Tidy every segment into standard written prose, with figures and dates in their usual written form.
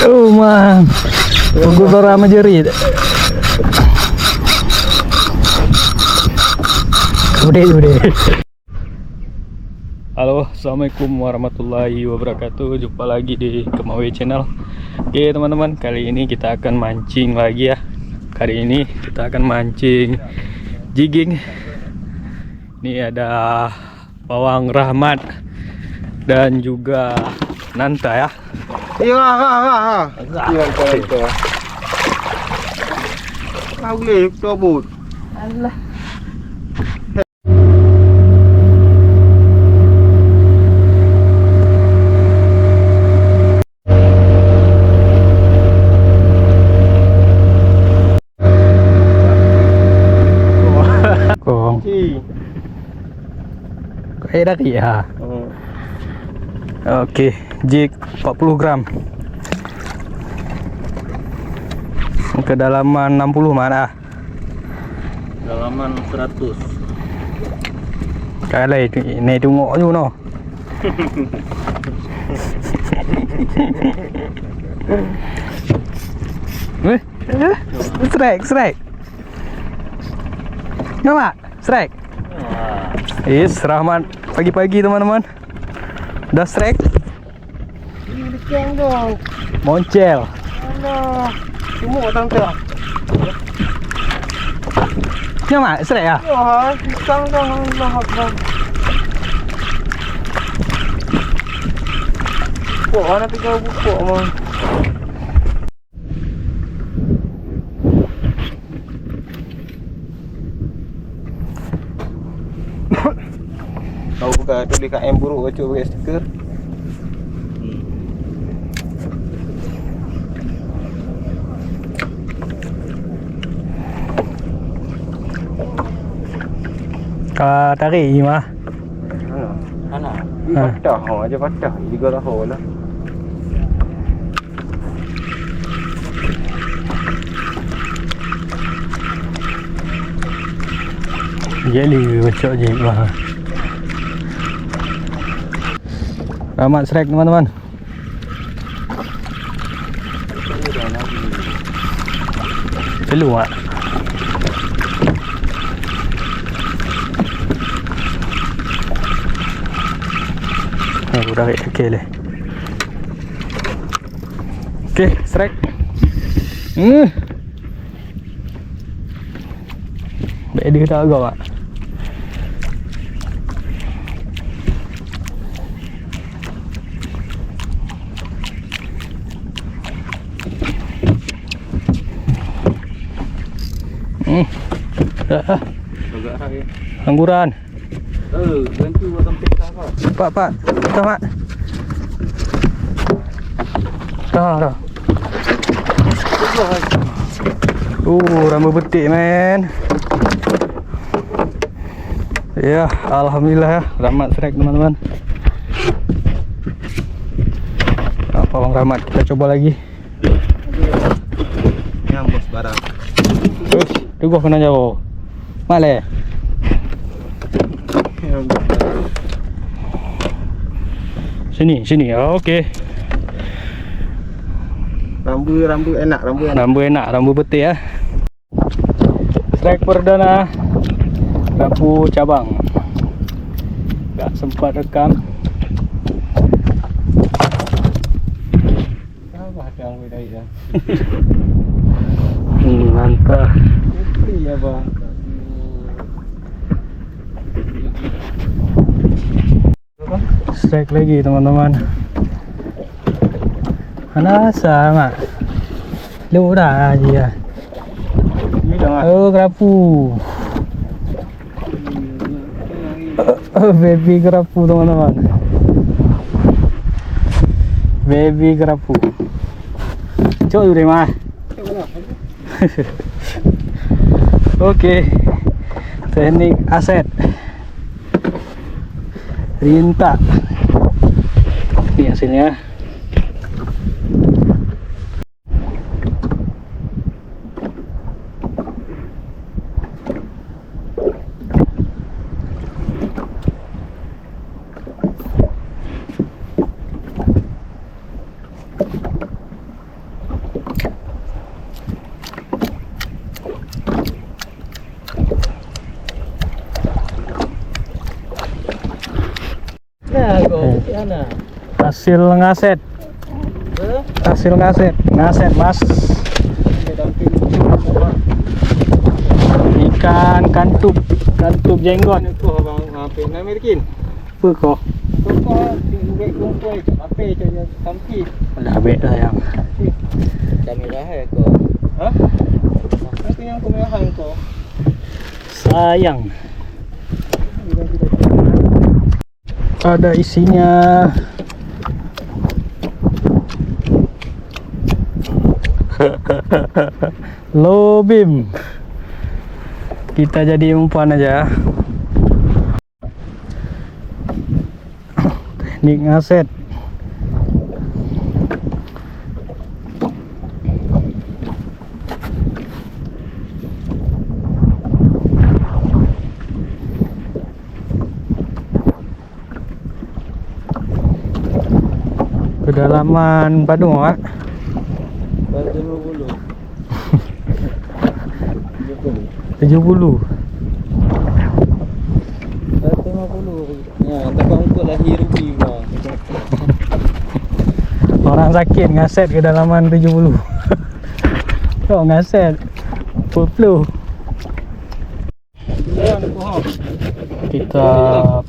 Oh man, pagod rama jerit. Udah. Halo, assalamualaikum warahmatullahi wabarakatuh. Jumpa lagi di Kemawe Channel. Oke teman-teman, kali ini kita akan mancing lagi ya. Kali ini kita akan mancing jigging. Ini ada bawang rahmat dan juga nanta ya. Iya, itu. Boleh cabut. Allah. Kong. Kayak dah ya. Oke, jig 40 gram. Kedalaman 60 mana? Dalaman 100. Kalai ini tengok je no. Strike. Nama, strike. Is Rahmat pagi-pagi teman-teman. Udah strike. Ini keng dong. Moncel. Allah. Semua tante. Nama, strike ya? Wah, pisang dong. Allah Akbar. Kok ana tiga buku mah. Tahu buka tulis KM buruk baca pakai stiker. Tarik mah. Ana. Patah aja patah. Juga lah lah. Jeli bocok je mah. Rahmat strike teman-teman. Selu ah. Aku tarik okey leh. Okey, strike. Baik dia tak agak ah. Agak raya. Angguran. Ganti buat tempat apa? Pak. Dah, Mak. Dah. Rambut betik, men. Ya, alhamdulillah ya. Rahmat strike, teman-teman. Apa Bang Rahmat? Kita coba lagi. Nyambos barang. Terus, tunggu kena jauh. Male. Sini. Okey. Rambu enak. Rambu betik ya. Strike perdana. Rambu cabang. Tak sempat rekam. Apa yang beda ya? Mantap. Iya, Bang. Strike lagi teman-teman. Mana sama? Lu dah aja. Oh, kerapu. Baby kerapu teman-teman. Baby kerapu. Cok udah mah. Oke. Teknik aset. Rinta. Ini hasilnya. Mana? Hasil ngaset. Hasil ngaset. Ngaset, Mas. Ikan kantuk. Kantuk jenggot. Kau abang apa nak merikin? Apa kau? Kau tinggal kumpul apa je tampi. Dah habis sayang. Kamera hai kau. Ha? Apa yang kau mahal kau? Sayang. Ada isinya. Low beam. Kita jadi umpan aja. Teknik ngaset. Kedalaman Badung, Pak. 70. 150. Ya, tak untuk lahir rugi bang. Orang sakit ngaset kedalaman 70. Kau ngaset 40. Kita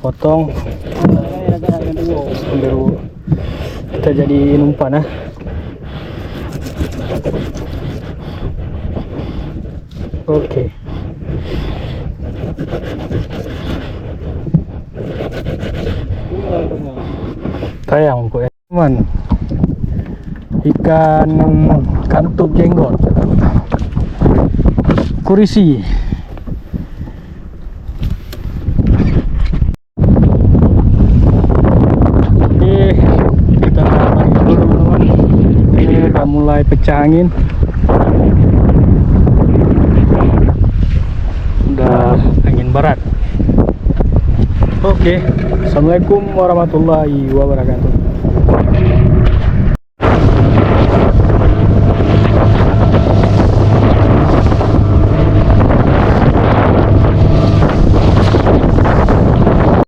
potong. Baru kita jadi umpan ah. Oke. Sayang kok ya, teman. Ikan kantuk jenggot. Kurisi. Oke, kita bagi dulu teman-teman. Ini udah mulai pecah angin. Udah angin barat. Oke, assalamualaikum warahmatullahi wabarakatuh.